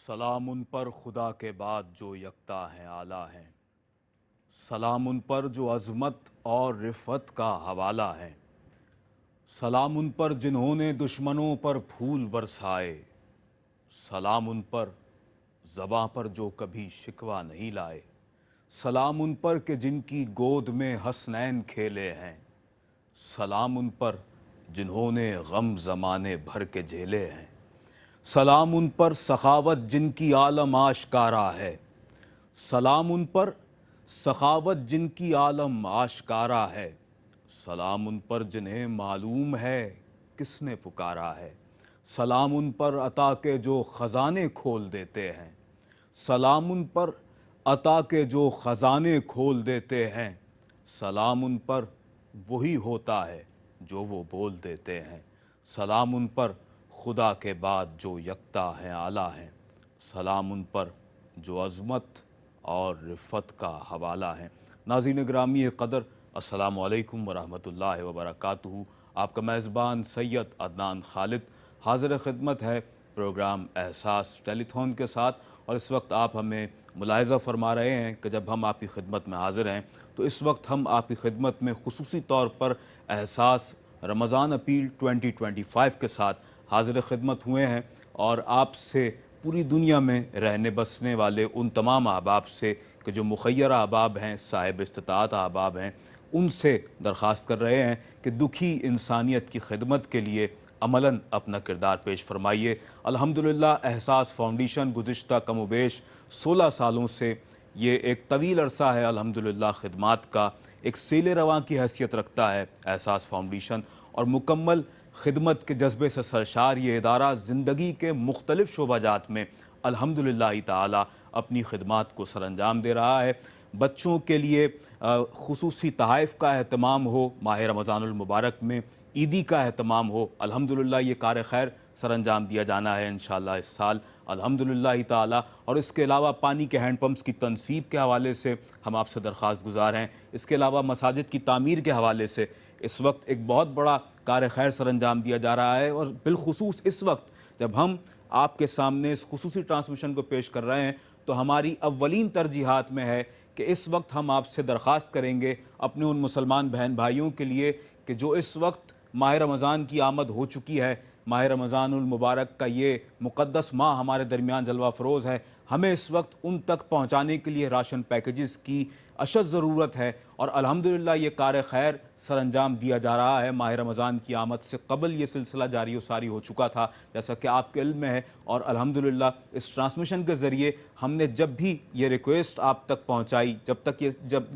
सलाम उन पर खुदा के बाद जो यकता हैं आला हैं। सलाम उन पर जो अज़मत और रिफ़त का हवाला है। सलाम उन पर जिन्होंने दुश्मनों पर फूल बरसाए। सलाम उन पर ज़बां पर जो कभी शिकवा नहीं लाए। सलाम उन पर कि जिनकी गोद में हसनैन खेले हैं। सलाम उन पर जिन्होंने गम ज़माने भर के झेले हैं। सलाम उन पर सखावत जिनकी आलम आशकारा है। सलाम उन पर सखावत जिनकी आलम आशकारा है। सलाम उन पर जिन्हें मालूम है किसने पुकारा है। सलाम उन पर अता के जो ख़ज़ाने खोल देते हैं। सलाम उन पर अता के जो ख़ज़ाने खोल देते हैं। सलाम उन पर वही होता है जो वो बोल देते हैं। सलाम उन पर खुदा के बाद जो यकता हैं आला हैं। सलाम उन पर जो अज़मत और रिफ़त का हवाला है। नाज़रीन ग्रामी क़दर, अस्सलामु अलैकुम वरहमतुल्लाहि वबरकातुहू। आपका मेज़बान सैयद अदनान खालिद हाज़िर खिदमत है प्रोग्राम एहसास टेलीथॉन के साथ। और इस वक्त आप हमें मुलाहिज़ा फरमा रहे हैं कि जब हम आपकी खिदमत में हाज़िर हैं तो इस वक्त हम आपकी खिदमत में खुसूसी तौर पर एहसास रमज़ान अपील 2025 के साथ हाज़िर खिदमत हुए हैं। और आपसे पूरी दुनिया में रहने बसने वाले उन तमाम अहबाब से कि जो मुखय्यर अहबाब हैं, साहिब इस्तिताअत अहबाब हैं, उनसे दरख्वास्त कर रहे हैं कि दुखी इंसानियत की खिदमत के लिए अमलन अपना किरदार पेश फरमाइए। अल्हम्दुलिल्लाह एहसास फ़ाउंडेशन गुज़िश्ता कमोबेश 16 सालों से ये एक तवील अरसा है अल्हम्दुलिल्लाह खिदमात का एक सीले रवां की हैसियत रखता है एहसास फ़ाउंडेशन। और मुकम्मल खिदमत के जज्बे से सरशार ये इदारा ज़िंदगी के मुख्तलिफ़ शोबाजात में अल्हम्दुलिल्लाह ताला अपनी खिदमात को सरअंजाम दे रहा है। बच्चों के लिए खुसूसी तहाइफ़ का अहतमाम हो, माह रमज़ानुल मुबारक में ईदी का अहतमाम हो, अल्हम्दुलिल्लाह ये कार खैर सरअंजाम दिया जाना है इंशाअल्लाह इस साल अल्हम्दुलिल्लाह ताला। और इसके अलावा पानी के हैंड पम्प्स की तनसीब के हवाले से हम आपसे दरख्वास्त गुजार हैं। इसके अलावा मसाजिद की तामीर के हवाले से इस वक्त एक बहुत बड़ा कार खैर सरअंजाम दिया जा रहा है। और बिलखुसूस इस वक्त जब हम आपके सामने इस खुसूसी ट्रांसमिशन को पेश कर रहे हैं तो हमारी अव्वलीन तरजीहात में है कि इस वक्त हम आपसे दरख्वास्त करेंगे अपने उन मुसलमान बहन भाइयों के लिए कि जो इस वक्त माह रमज़ान की आमद हो चुकी है, माह रमज़ानुल मुबारक का ये मुक़द्दस माह हमारे दरमियान जलवा फ़रोज़ है, हमें इस वक्त उन तक पहुँचाने के लिए राशन पैकेजेस की अशद ज़रूरत है। और अल्हम्दुलिल्लाह ये कार खैर सरअंजाम दिया जा रहा है। माह रमज़ान की आमद से कबल ये सिलसिला जारी व सारी हो चुका था जैसा कि आपके इल्म में है। और अल्हम्दुलिल्लाह इस ट्रांसमिशन के ज़रिए हमने जब भी ये रिक्वेस्ट आप तक पहुँचाई, जब तक ये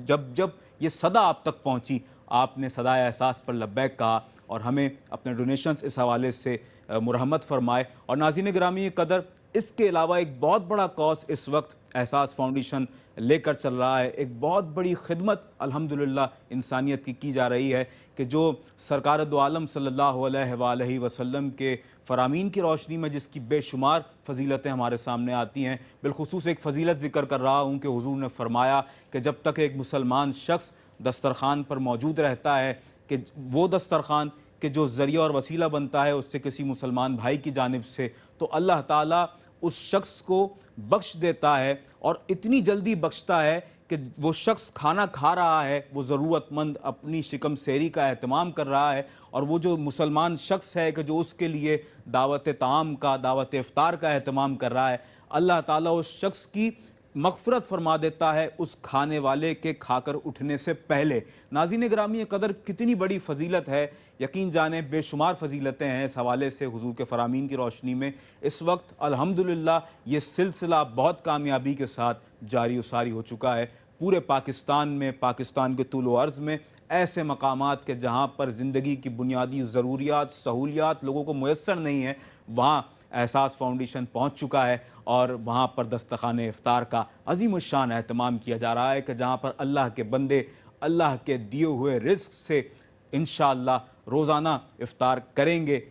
जब ये सदा आप तक पहुँची, आपने सदा एहसास पर लब्बैक कहा और हमें अपने डोनेशंस इस हवाले से मुरहमत फरमाए। और नाज़रीन गिरामी क़दर, इसके अलावा एक बहुत बड़ा कॉज इस वक्त एहसास फ़ाउंडेशन लेकर चल रहा है। एक बहुत बड़ी खिदमत अल्हम्दुलिल्लाह इंसानियत की जा रही है कि जो सरकार दो आलम सल्लल्लाहु अलैहि वसल्लम के फ़रामीन की रोशनी में जिसकी बेशुमार फ़जीलतें हमारे सामने आती हैं। बिलखुसूस एक फ़जीलत ज़िक्र कर रहा हूँ कि हुज़ूर ने फ़रमाया कि जब तक एक मुसलमान शख्स दस्तरख़ान पर मौजूद रहता है कि वो दस्तरख़ान कि जो ज़रिया और वसीला बनता है उससे किसी मुसलमान भाई की जानिब से, तो अल्लाह ताला उस शख्स को बख्श देता है। और इतनी जल्दी बख्शता है कि वो शख्स खाना खा रहा है, वो ज़रूरतमंद अपनी शिकम सेरी का एहतमाम कर रहा है, और वो जो मुसलमान शख्स है कि जो उसके लिए दावत ताम का, दावत इफ्तार का एहतमाम कर रहा है, अल्लाह ताला उस शख्स की मग़फ़िरत फरमा देता है उस खाने वाले के खाकर उठने से पहले। नाज़रीन गिरामी क़दर, कितनी बड़ी फ़जीलत है, यकीन जाने बेशुमार फ़जीलतें हैं इस हवाले से हुज़ूर के फ़रामीन की रोशनी में। इस वक्त अल्हम्दुलिल्लाह ये सिलसिला बहुत कामयाबी के साथ जारी व सारी हो चुका है पूरे पाकिस्तान में। पाकिस्तान के तूल व अर्ज़ में ऐसे मकामात के जहाँ पर ज़िंदगी की बुनियादी ज़रूरियात सहूलियात लोगों को मुयस्सर नहीं है, वहाँ एहसास फ़ाउंडेशन पहुँच चुका है। और वहाँ पर दस्तरख़ाने इफ्तार का अज़ीमुश्शान एहतमाम किया जा रहा है कि जहाँ पर अल्लाह के बंदे अल्लाह के दिए हुए रिज़्क़ से इंशाअल्लाह रोज़ाना इफ्तार करेंगे।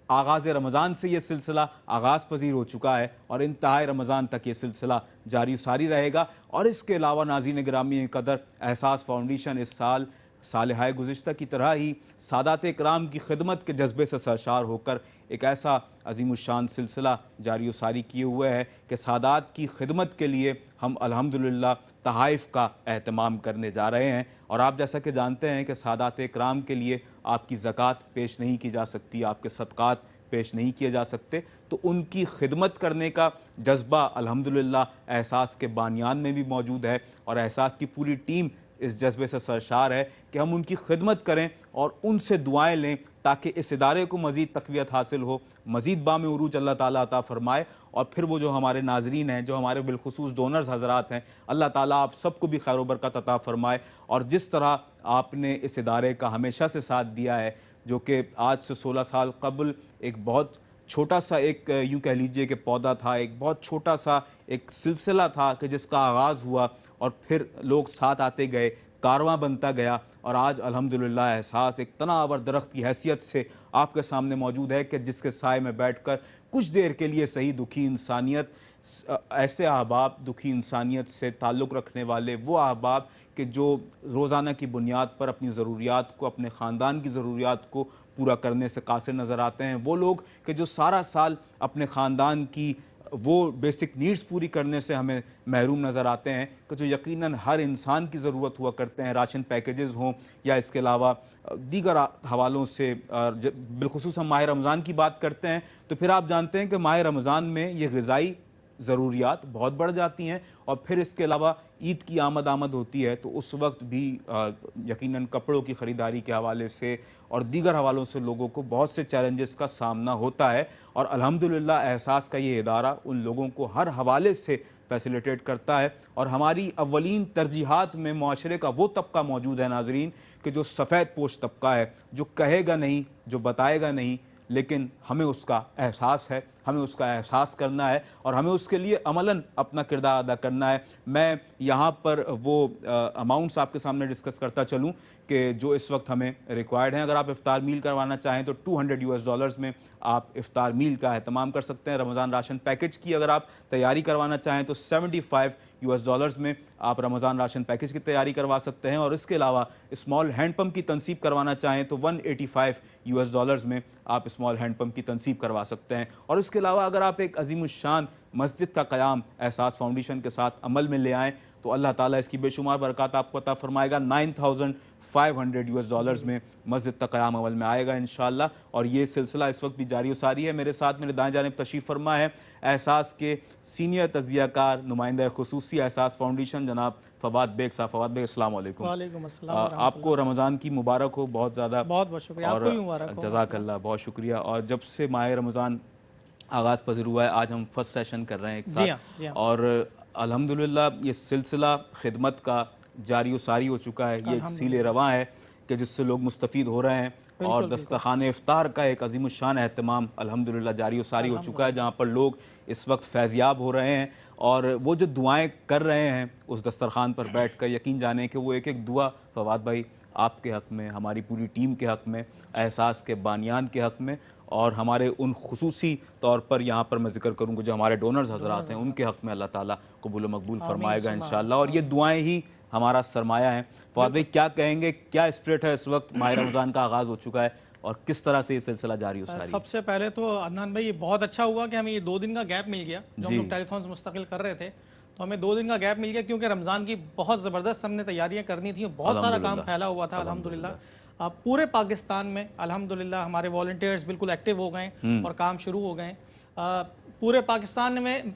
आगाज़ रमज़ान से ये सिलसिला आगाज़ पज़ीर हो चुका है और इंतहाए रमज़ान तक ये सिलसिला जारी सारी रहेगा। और इसके अलावा नाज़रीन गिरामी क़दर, एहसास फ़ाउंडेशन इस साल सालिहाए गुज़िश्ता की तरह ही सादात इकराम की खिदमत के जज्बे से सरशार होकर एक ऐसा अज़ीमुश्शान सिलसिला जारी व सारी किए हुए है कि सादात की खिदमत के लिए हम अल्हम्दुलिल्लाह तहाइफ़ का एहतमाम करने जा रहे हैं। और आप जैसा कि जानते हैं कि सादात इकराम के लिए आपकी ज़कात पेश नहीं की जा सकती, आपके सदक़ात पेश नहीं किए जा सकते, तो उनकी खिदमत करने का जज्बा अल्हम्दुलिल्लाह एहसास के बानियान में भी मौजूद है और एहसास की पूरी टीम इस जज्बे से सरशार है कि हम उनकी खिदमत करें और उनसे दुआएं लें ताकि इस इदारे को मज़ीद तक़वियत हासिल हो, मज़ीद बाम उरूज अल्लाह ताला अता फ़रमाए। और फिर वो जो हमारे नाज़रीन हैं, जो हमारे बिलखुसूस डोनर्स हज़रात हैं, अल्लाह ताला आप सबको भी खैर व बरकत अता फ़रमाए। और जिस तरह आपने इस इदारे का हमेशा से साथ दिया है, जो कि आज से 16 साल कबल एक बहुत छोटा सा एक यूँ कह लीजिए कि पौधा था, एक बहुत छोटा सा एक सिलसिला था कि जिसका आगाज़ हुआ और फिर लोग साथ आते गए, कारवां बनता गया और आज अल्हम्दुलिल्लाह एहसास एक तनावर दरख्त की हैसियत से आपके सामने मौजूद है कि जिसके साए में बैठकर कुछ देर के लिए सही दुखी इंसानियत, ऐसे अहबाब दुखी इंसानियत से ताल्लुक़ रखने वाले वो अहबाब कि जो रोज़ाना की बुनियाद पर अपनी ज़रूरियात को, अपने ख़ानदान की ज़रूरियात को पूरा करने से कासिर नज़र आते हैं, वो लोग कि जो सारा साल अपने ख़ानदान की वो बेसिक नीड्स पूरी करने से हमें महरूम नज़र आते हैं, कि जो यकीनन हर इंसान की ज़रूरत हुआ करते हैं, राशन पैकेजेस हों या इसके अलावा दीगर हवालों से। बिलखुसूस हम माह रमज़ान की बात करते हैं तो फिर आप जानते हैं कि माह रमज़ान में ये ग़िज़ाई ज़रूरियात बहुत बढ़ जाती हैं और फिर इसके अलावा ईद की आमद होती है तो उस वक्त भी यकीनन कपड़ों की ख़रीदारी के हवाले से और दीगर हवालों से लोगों को बहुत से चैलेंजेस का सामना होता है। और अल्हम्दुलिल्लाह एहसास का ये इदारा उन लोगों को हर हवाले से फैसिलिटेट करता है। और हमारी अव्वलीन तरजीहात में मुआशरे का वो तबका मौजूद है नाज़रीन कि जो सफ़ेद पोश तबका है, जो कहेगा नहीं, जो बताएगा नहीं, लेकिन हमें उसका एहसास है, हमें उसका एहसास करना है और हमें उसके लिए अमलन अपना किरदार अदा करना है। मैं यहाँ पर वो अमाउंट्स आपके सामने डिस्कस करता चलूँ कि जो इस वक्त हमें रिक्वायर्ड हैं। अगर आप इफ्तार मील करवाना चाहें तो $200 में आप इफ्तार मील का एहतमाम कर सकते हैं। रमज़ान राशन पैकेज की अगर आप तैयारी करवाना चाहें तो $75 में आप रमज़ान राशन पैकेज की तैयारी करवा सकते हैं। और इसके अलावा स्मॉल हैंड पम्प की तनसीब करवाना चाहें तो $185 में आप स्मॉल हैंड पम्प की तनसीब करवा सकते हैं। और इसके अलावा अगर आप एक अज़ीमुश्शान मस्जिद का क़याम एहसास फाउंडेशन के साथ अमल में ले आएँ तो अल्लाह ताला इसकी बेशुमार बरकत आपको अता फरमाएगा। $9,500 में मस्जिद का क़याम अमल में आएगा इंशाअल्लाह। और ये सिलसिला इस वक्त भी जारी सारी है। मेरे साथ मेरे दाएं जानिब तशरीफ़ फरमा है एहसास के सीनियर तज़कियाकार नुमाइंदा खुसूसी एहसास फाउंडेशन जनाब फ़वाद बेग साहब। फ़वाद बेग अस्सलाम वालेकुम। वालेकुम अस्सलाम। आपको रमज़ान की मुबारक हो, बहुत ज़्यादा बहुत शुक्रिया। और जज़ाकल्लाह, बहुत शुक्रिया। और जब से माह रमज़ान आगाज़ पज़ीर हुआ है, आज हम फर्स्ट सेशन कर रहे हैं एक साथ। जी हाँ। और अल्हम्दुलिल्लाह ये सिलसिला खिदमत का जारी सारी हो चुका है। ये एक सीले रवां है कि जिससे लोग मुस्तफ़ीद हो रहे हैं। और दस्तरख़ाने इफ्तार का एक अज़ीमुश्शान एहतमाम अल्हम्दुलिल्लाह जारी सारी हो चुका है, जहाँ पर लोग इस वक्त फैज़याब हो रहे हैं। और वो जो दुआएं कर रहे हैं उस दस्तरख़ान पर बैठ कर, यकीन जाने कि वो एक एक दुआ फ़वाद भाई आपके हक़ में, हमारी पूरी टीम के हक़ में, एहसास के बानियान के हक़ में और हमारे उन खुसूसी तौर पर यहाँ पर मैं ज़िक्र करूँगा जो हमारे डोनर्स हज़रात हैं, उनके हक़ में अल्लाह ताला कबूल व मकबूल फरमाएगा इंशाअल्लाह। और ये दुआएं ही हमारा सरमाया है। फ़वाद भाई क्या कहेंगे, क्या स्पिरिट है इस वक्त? माह रमज़ान का आगाज़ हो चुका है और किस तरह से ये सिलसिला जारी हो रहा है? सबसे पहले तो अदनान भाई ये बहुत अच्छा हुआ कि हमें ये 2 दिन का गैप मिल गया। जो हम लोग टेलीफोन्स मुस्तकिल कर रहे थे तो हमें 2 दिन का गैप मिल गया, क्योंकि रमज़ान की बहुत ज़बरदस्त हमने तैयारियाँ करनी थी, बहुत सारा काम फैला हुआ था। अल्हम्दुलिल्लाह पूरे पाकिस्तान में अल्हम्दुलिल्लाह हमारे वॉलंटियर्स बिल्कुल एक्टिव हो गए और काम शुरू हो गए। पूरे पाकिस्तान में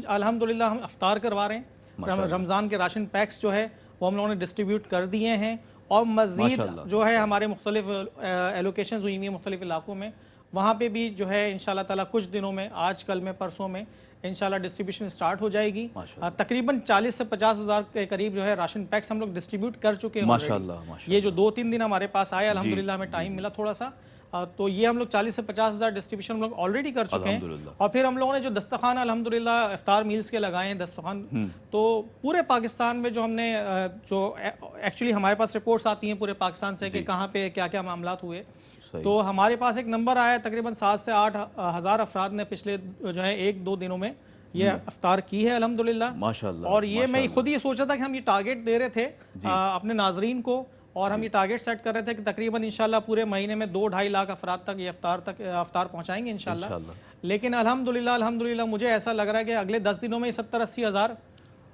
अल्हम्दुलिल्लाह हम इफ्तार करवा रहे हैं। रमज़ान के राशन पैक्स जो है वो हम लोगों ने डिस्ट्रीब्यूट कर दिए हैं और मज़ीद जो है हमारे मुख्तलिफ एलोकेशंस हुई हुई हैं मुख्तलिफ इलाकों में, वहाँ पे भी जो है इंशाल्लाह ताला कुछ दिनों में, आज कल में, परसों में इंशाल्लाह डिस्ट्रीब्यूशन स्टार्ट हो जाएगी। तकरीबन 40 से 50 हज़ार के करीब जो है राशन पैक्स हम लोग डिस्ट्रीब्यूट कर चुके हैं माशाल्लाह। ये जो 2-3 दिन हमारे पास आए अल्हम्दुलिल्लाह हमें टाइम मिला थोड़ा सा, तो ये हम लोग 40 से 50 हज़ार डिस्ट्रीब्यूशन हम लोग ऑलरेडी कर चुके हैं। और फिर हम लोगों ने जो दस्तरखान अल्हम्दुलिल्लाह इफ्तार मील्स के लगाए हैं दस्तरखान, तो पूरे पाकिस्तान में जो हमने जो एक्चुअली हमारे पास रिपोर्ट्स आती हैं पूरे पाकिस्तान से कि कहाँ पे क्या क्या मामलात हुए, तो हमारे पास एक नंबर आया तकरीबन 7 से 8 हज़ार अफराद ने पिछले जो है 1-2 दिनों में ये इफ्तार की है अल्हम्दुलिल्लाह माशाल्लाह। और ये मैं खुद ये सोचा था कि हम ये टारगेट दे रहे थे अपने नाजरीन को और हम ये टारगेट सेट कर रहे थे कि तकरीबन इंशाल्लाह पूरे महीने में 2-2.5 लाख अफराद तक ये अफ्तार पहुंचाएंगे इंशाल्लाह। लेकिन अल्हम्दुलिल्लाह मुझे ऐसा लग रहा है कि अगले 10 दिनों में 70-80 हज़ार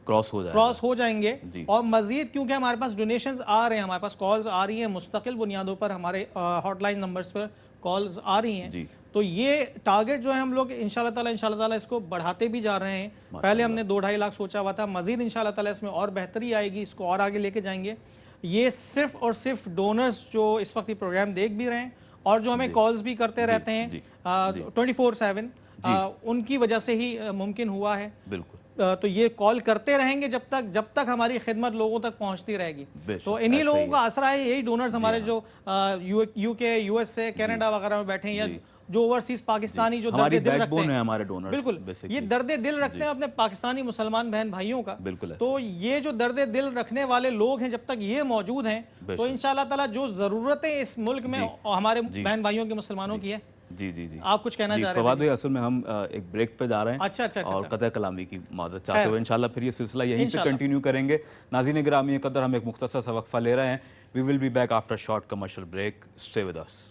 क्रॉस हो जाएंगे। और मजीद क्योंकि हमारे पास डोनेशंस आ रहे हैं, हमारे पास कॉल्स आ रही हैं, मुस्तकिल बुनियादों पर हमारे हॉटलाइन नंबर्स पर कॉल्स आ रही हैं, तो ये टारगेट जो है हम लोग इंशाल्लाह ताला इसको बढ़ाते भी जा रहे हैं। पहले हमने 2-2.5 लाख सोचा हुआ था, मजीद इंशाल्लाह ताला इसमें और बेहतरी आएगी, इसको और आगे लेके जाएंगे। ये सिर्फ और सिर्फ डोनर्स जो इस वक्त ये प्रोग्राम देख भी रहे हैं और जो हमें कॉल्स भी करते रहते हैं 24/7, उनकी वजह से ही मुमकिन हुआ है। बिल्कुल। तो ये कॉल करते रहेंगे जब तक हमारी खिदमत लोगों तक पहुंचती रहेगी। तो इन्हीं लोगों का आसरा है, यही डोनर्स हमारे जो यूके, यूएसए, कनाडा वगैरह में बैठे हैं, या जो ओवरसीज पाकिस्तानी जो दर्द दिल रखते हैं, हमारे डोनर्स, बिल्कुल ये दर्द दिल रखते हैं अपने पाकिस्तानी मुसलमान बहन भाइयों का। बिल्कुल। तो ये जो दर्द दिल रखने वाले लोग हैं, जब तक ये मौजूद हैं, तो इंशाल्लाह ताला जो जरूरतें इस मुल्क में हमारे बहन भाइयों के मुसलमानों की है। जी आप कुछ कहना चाह रहे फवाद भाई, असल में हम एक ब्रेक पे जा रहे हैं। अच्छा। और कदर कलामी की माजरत चाहते हुए इंशाल्लाह फिर ये सिलसिला यहीं से कंटिन्यू करेंगे। नाज़रीन गिरामी कदर, हम एक मुख्तसर सा वक्फा ले रहे हैं। We will be back after short commercial break. Stay with us.